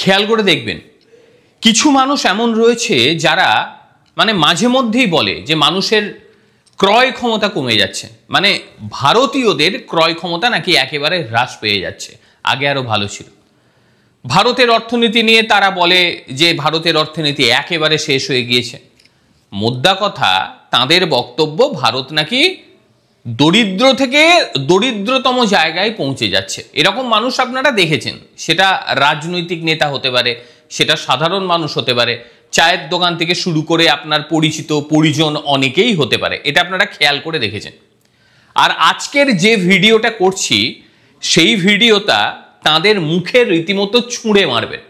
খেয়াল করে দেখবেন, কিছু মানুষ এমন রয়েছে যারা মানে মাঝে মধ্যেই বলে যে মানুষের ক্রয় ক্ষমতা কমে যাচ্ছে, মানে ভারতীয়দের ক্রয় ক্ষমতা নাকি একেবারে হ্রাস পেয়ে যাচ্ছে, আগে আরো ভালো ছিল। ভারতের অর্থনীতি নিয়ে তারা বলে যে ভারতের অর্থনীতি একেবারে শেষ হয়ে গিয়েছে। মোদ্দা কথা, তাদের বক্তব্য ভারত নাকি দরিদ্র থেকে দরিদ্রতম জায়গায় পৌঁছে যাচ্ছে। এরকম মানুষ আপনারা দেখেছেন, সেটা রাজনৈতিক নেতা হতে পারে, সেটা সাধারণ মানুষ হতে পারে, চায়ের দোকান থেকে শুরু করে আপনার পরিচিত পরিজন অনেকেই হতে পারে, এটা আপনারা খেয়াল করে দেখেছেন। আর আজকের যে ভিডিওটা করছি সেই ভিডিওটা তাদের মুখে রীতিমতো ছুঁড়ে মারবেন,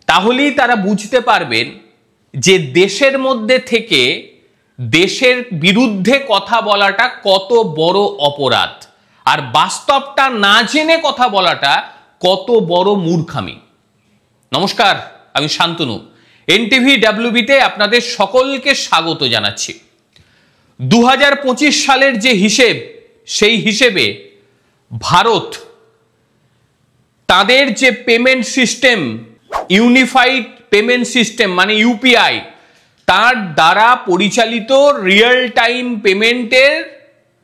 তাহলেই তারা বুঝতে পারবেন যে দেশের মধ্যে থেকে দেশের বিরুদ্ধে কথা বলাটা কত বড় অপরাধ, আর বাস্তবটা না জেনে কথা বলাটা কত বড় মূর্খামি। নমস্কার, আমি শান্তনু, এনটিভি ডাব্লিউবিতে আপনাদের সকলকে স্বাগত জানাচ্ছি। 2025 সালের যে হিসেব, সেই হিসেবে ভারত তাদের যে payment system, unified payment system মানে ইউপিআই, তার দ্বারা পরিচালিত রিয়েল টাইম পেমেন্টের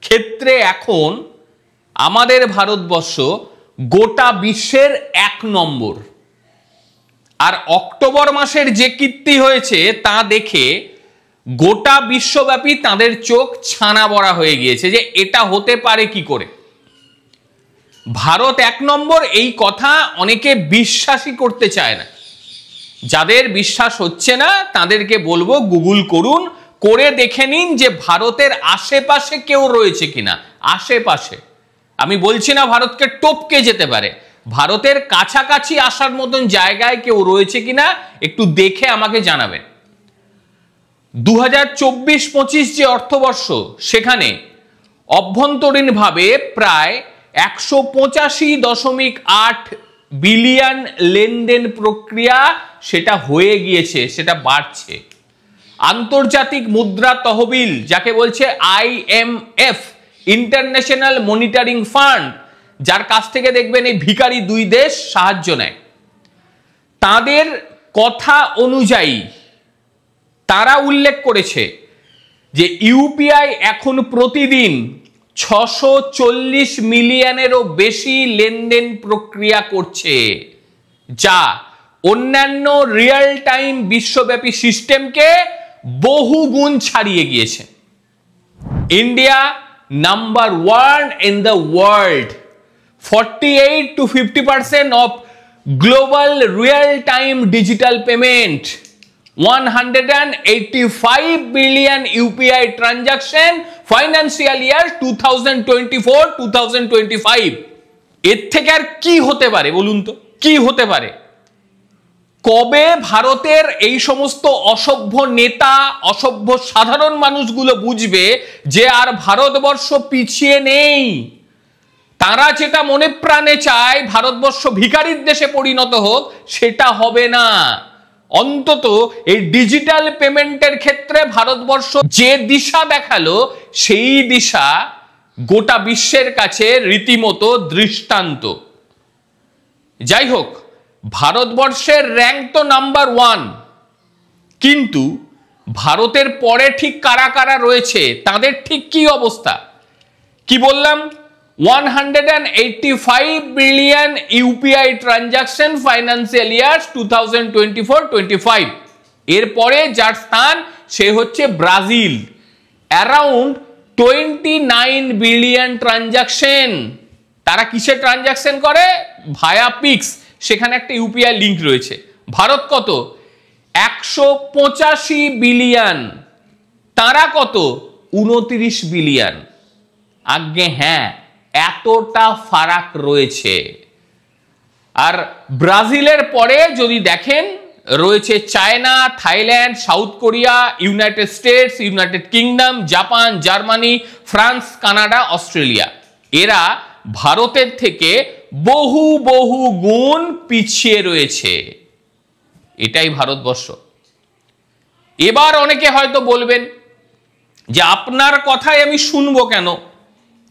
ক্ষেত্রে এখন আমাদের ভারতবর্ষ গোটা বিশ্বের 1 নম্বর। আর অক্টোবর মাসের যে কীর্তি হয়েছে তা দেখে গোটা বিশ্বব্যাপী তাদের চোখ ছানা বড়া হয়ে গিয়েছে যে এটা হতে পারে কি করে। ভারত 1 নম্বর, এই কথা অনেকে বিশ্বাসই করতে চায় না। যাদের বিশ্বাস হচ্ছে না তাদেরকে বলবো গুগল করুন, করে দেখে নিন যে ভারতের আশেপাশে কেউ রয়েছে কিনা। আশেপাশে, আমি বলছি না ভারতকে টপকে যেতে পারে, ভারতের কাছাকাছি আসার মতন জায়গায় কেউ রয়েছে কিনা একটু দেখে আমাকে জানাবেন। 2024-25 যে অর্থবর্ষ, সেখানে অভ্যন্তরীণভাবে প্রায় 185.8 বিলিয়ন লেনদেন প্রক্রিয়া সেটা হয়ে গিয়েছে, সেটা বাড়ছে। আন্তর্জাতিক মুদ্রা তহবিল, যাকে বলছে IMF, ইন্টারন্যাশনাল মনিটরিং ফান্ড, যার কাছ থেকে দেখবেন এই ভিখারি 2 দেশ সাহায্য নেয়, তাদের কথা অনুযায়ী তারা উল্লেখ করেছে যে ইউপিআই এখন প্রতিদিন 640 মিলিয়নেরও বেশি লেনদেন প্রক্রিয়া করছে, যা অন্যান্য রিয়েল টাইম বিশ্বব্যাপী সিস্টেমকে বহু গুণ ছাড়িয়ে গিয়েছে। India number 1 in the world, 48 to 50% of global real time digital payment, 185 billion UPI transaction financial year 2024-2025। এর থেকে আর কি হতে পারে বলুন তো, কি হতে পারে? কবে ভারতের এই সমস্ত অসভ্য নেতা, অসভ্য সাধারণ মানুষগুলো বুঝবে যে আর ভারতবর্ষ পিছিয়ে নেই? তারা যেটা মনে প্রাণে চায় ভারতবর্ষ ভিখারির দেশে পরিণত হোক, সেটা হবে না। অন্তত এই ডিজিটাল পেমেন্টের ক্ষেত্রে ভারতবর্ষ যে দিশা দেখালো, সেই দিশা গোটা বিশ্বের কাছে রীতিমতো দৃষ্টান্ত। যাই হোক, ভারতবর্ষের র্যাঙ্ক তো নাম্বার 1, কিন্তু ভারতের পরে ঠিক কারা কারা রয়েছে, তাদের ঠিক কি অবস্থা? কি বললাম? 185 billion UPI transaction financial year 2024-25। এরপরে যার স্থান সে হচ্ছে ব্রাজিল, অ্যারাউন্ড 29 বিলিয়ন ট্রানজাকশন। তারা কিসে ট্রানজাকশন করে? ভায়া পিক্স, সেখানে একটা ইউপিআই লিঙ্ক রয়েছে। ভারত কত? 185 বিলিয়ন, তারা কত? 29 বিলিয়ন। আজ্ঞে হ্যাঁ, এতটা ফারাক রয়েছে। আর ব্রাজিলের পরে যদি দেখেন, রয়েছে China, Thailand, south Korea, United states, United kingdom, Japan, Germany, France, Canada, Australia. এরা ভারতের থেকে বহু বহু গুণ পিছিয়ে রয়েছে। এটাই ভারতবর্ষ। এবার অনেকে হয়তো বলবেন যে আপনার কথাই আমি শুনবো কেন?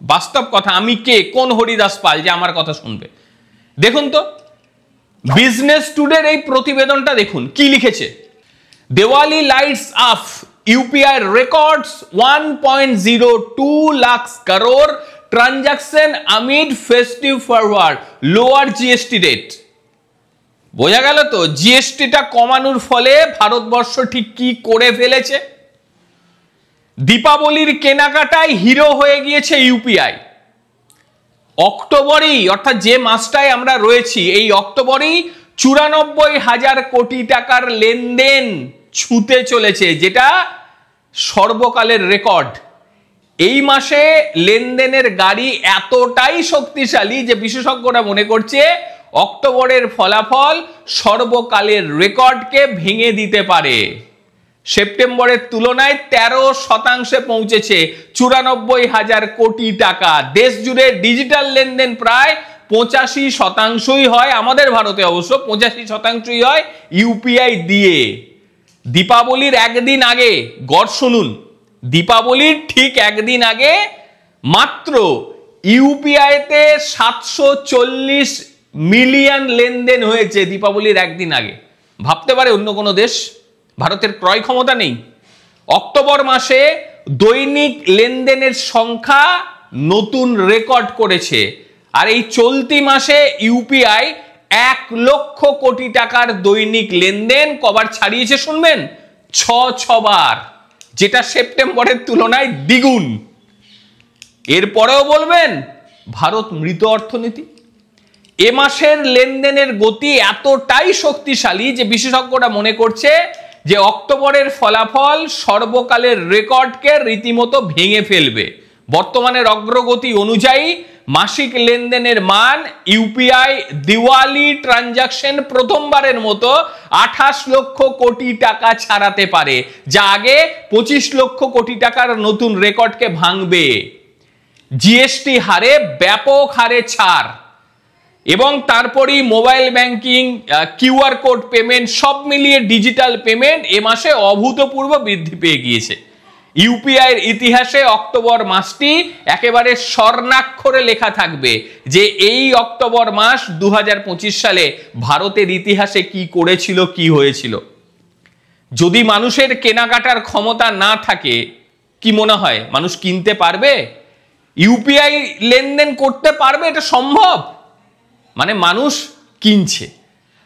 বাস্তব কথা, আমি কে, কোন হরিদাস পাল যে আমার কথা শুনবে? দেখুন তো, বিজনেস টুডের এই প্রতিবেদনটা দেখুন কি লিখেছে। Diwali lights up, UPI records 1.02 lakh crore transaction আমিড festive forward, lower GST rate. বোঝা গেল তো জিএসটিটা কমানোর ফলে ভারতবর্ষ ঠিক কি করে ফেলেছে। দীপাবলির কেনাকাটায় হিরো হয়ে গিয়েছে ইউপিআই। অক্টোবরেই, অর্থাৎ যে মাসটায় আমরা রয়েছি, এই অক্টোবরেই 94,000 কোটি টাকার লেনদেন ছুঁতে চলেছে, যেটা সর্বকালের রেকর্ড। এই মাসে লেনদেনের গাড়ি এতটাই শক্তিশালী যে বিশেষজ্ঞরা মনে করছে অক্টোবরের ফলাফল সর্বকালের রেকর্ডকে ভেঙে দিতে পারে। সেপ্টেম্বরের তুলনায় 13% পৌঁছেছে 94,000 কোটি টাকা। দেশ জুড়ে ডিজিটাল লেনদেন প্রায় 85% হয়, আমাদের ভারতে অবশ্য 85% হয় ইউপিআই দিয়ে। দীপাবলির একদিন আগে, গড় শুনুন, দীপাবলির ঠিক একদিন আগে মাত্র ইউপিআইতে 740 মিলিয়ন লেনদেন হয়েছে। দীপাবলির একদিন আগে ভাবতে পারে অন্য কোনো দেশ ভারতের ক্রয় ক্ষমতা নেই? অক্টোবর মাসে দৈনিক লেনদেনের সংখ্যা নতুন রেকর্ড করেছে। আর এই চলতি মাসে ইউপিআই 1 লক্ষ কোটি টাকার দৈনিক লেনদেন কবার ছাড়িয়েছে শুনবেন? 6 বার, যেটা সেপ্টেম্বরের তুলনায় দ্বিগুণ। এরপরেও বলবেন ভারত মৃত অর্থনীতি। এ মাসের লেনদেনের গতি এতটাই শক্তিশালী যে বিশেষজ্ঞরা মনে করছে যে অক্টোবরের ফলাফল সর্বকালের রেকর্ডকে রীতিমতো ভেঙে ফেলবে। বর্তমানের অগ্রগতি অনুযায়ী মাসিক লেনদেনের মান ইউপিআই দিওয়ালি ট্রানজাকশন প্রথমবারের মতো 28 লক্ষ কোটি টাকা ছাড়াতে পারে, যা আগে 25 লক্ষ কোটি টাকার নতুন রেকর্ডকে ভাঙবে। জিএসটি হারে ব্যাপক হারে ছাড় এবং তারপরই mobile banking, QR code payment, সব মিলিয়ে ডিজিটাল পেমেন্ট এ মাসে অভূতপূর্ব বৃদ্ধি পেয়ে গিয়েছে। ইউপিআই এর ইতিহাসে অক্টোবর মাসটি একেবারে স্বর্ণাক্ষরে লেখা থাকবে যে এই অক্টোবর মাস 2025 সালে ভারতের ইতিহাসে কি করেছিল, কি হয়েছিল। যদি মানুষের কেনাকাটার ক্ষমতা না থাকে, কি মনে হয় মানুষ কিনতে পারবে? ইউপিআই লেনদেন করতে পারবে? এটা সম্ভব? মানে মানুষ কিনছে,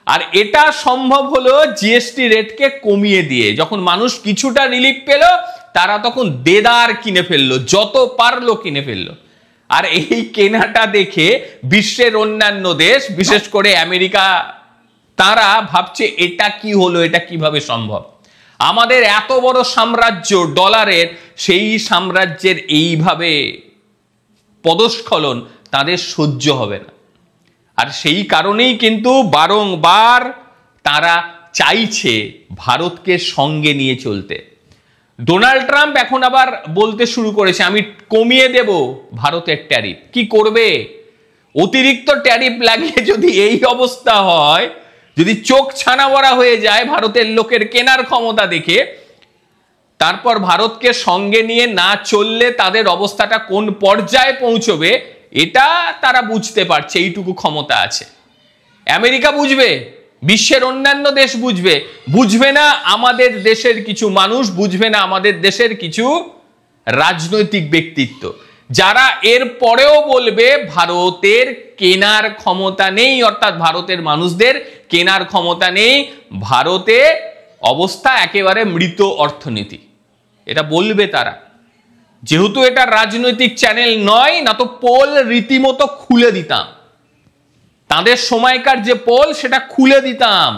আর এটা সম্ভব হলো জিএসটি রেটকে কমিয়ে দিয়ে। যখন মানুষ কিছুটা রিলিফ পেল, তারা তখন দেদার কিনে ফেললো, যত পারলো কিনে ফেললো। আর এই কেনাটা দেখে বিশ্বের অন্যান্য দেশ, বিশেষ করে আমেরিকা, তারা ভাবছে এটা কি হলো, এটা কিভাবে সম্ভব। আমাদের এত বড় সাম্রাজ্য ডলারের, সেই সাম্রাজ্যের এইভাবে পদস্খলন তাদের সহ্য হবে না। আর সেই কারণেই কিন্তু বারংবার তারা চাইছে ভারতকে সঙ্গে নিয়ে চলতে। ডোনাল্ড ট্রাম্প এখন আবার বলতে শুরু করেছে আমি কমিয়ে দেব ভারতের ট্যারিফ। কি করবে? অতিরিক্ত ট্যারিফ লাগিয়ে যদি এই অবস্থা হয়, যদি চোখ ছানা বড়া হয়ে যায় ভারতের লোকের কেনার ক্ষমতা দেখে, তারপর ভারতকে সঙ্গে নিয়ে না চললে তাদের অবস্থাটা কোন পর্যায়ে পৌঁছবে এটা তারা বুঝতে পারছে। এইটুকু ক্ষমতা আছে। আমেরিকা বুঝবে, বিশ্বের অন্যান্য দেশ বুঝবে, বুঝবে না আমাদের দেশের কিছু মানুষ, বুঝবে না আমাদের দেশের কিছু রাজনৈতিক ব্যক্তিত্ব, যারা এর পরেও বলবে ভারতের কেনার ক্ষমতা নেই, অর্থাৎ ভারতের মানুষদের কেনার ক্ষমতা নেই, ভারতে অবস্থা একেবারে মৃত অর্থনীতি। এটা বলবে তারা। যেহেতু এটা রাজনৈতিক চ্যানেল নয়, না তো পোল রীতিমতো খুলে দিতাম, তাদের সময়কার যে পোল সেটা খুলে দিতাম।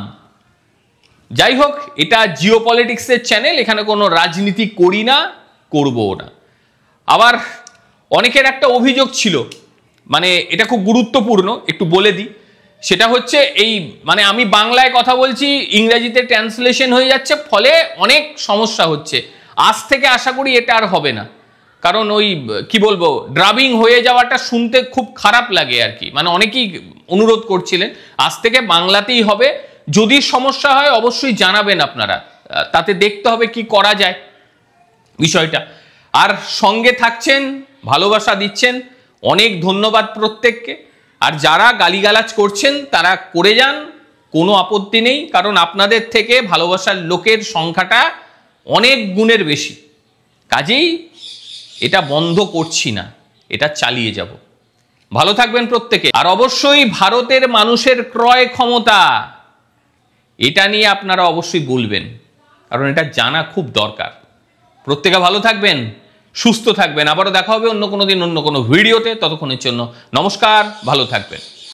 যাই হোক, এটা জিওপলিটিক্সের চ্যানেল, এখানে কোনো রাজনীতি করি না, করবো না। আবার অনেকের একটা অভিযোগ ছিল, মানে এটা খুব গুরুত্বপূর্ণ, একটু বলে দিই। সেটা হচ্ছে এই, মানে আমি বাংলায় কথা বলছি, ইংরেজিতে ট্রান্সলেশন হয়ে যাচ্ছে, ফলে অনেক সমস্যা হচ্ছে। আজ থেকে আশা করি এটা আর হবে না, কারণ ওই কি বলবো, ড্রাবিং হয়ে যাওয়াটা শুনতে খুব খারাপ লাগে আর কি। মানে অনেকেই অনুরোধ করছিলেন, আজ থেকে বাংলাতেই হবে। যদি সমস্যা হয় অবশ্যই জানাবেন আপনারা, তাতে দেখতে হবে কি করা যায় বিষয়টা। আর সঙ্গে থাকছেন, ভালোবাসা দিচ্ছেন, অনেক ধন্যবাদ প্রত্যেককে। আর যারা গালিগালাজ করছেন তারা করে যান, কোনো আপত্তি নেই, কারণ আপনাদের থেকে ভালোবাসার লোকের সংখ্যাটা অনেক গুণের বেশি। কাজেই এটা বন্ধ করছি না, এটা চালিয়ে যাব। ভালো থাকবেন প্রত্যেকে। আর অবশ্যই ভারতের মানুষের ক্রয় ক্ষমতা, এটা নিয়ে আপনারা অবশ্যই বলবেন, কারণ এটা জানা খুব দরকার। প্রত্যেকে ভালো থাকবেন, সুস্থ থাকবেন। আবারও দেখা হবে অন্য কোনো দিন অন্য কোনো ভিডিওতে। ততক্ষণের জন্য নমস্কার, ভালো থাকবেন।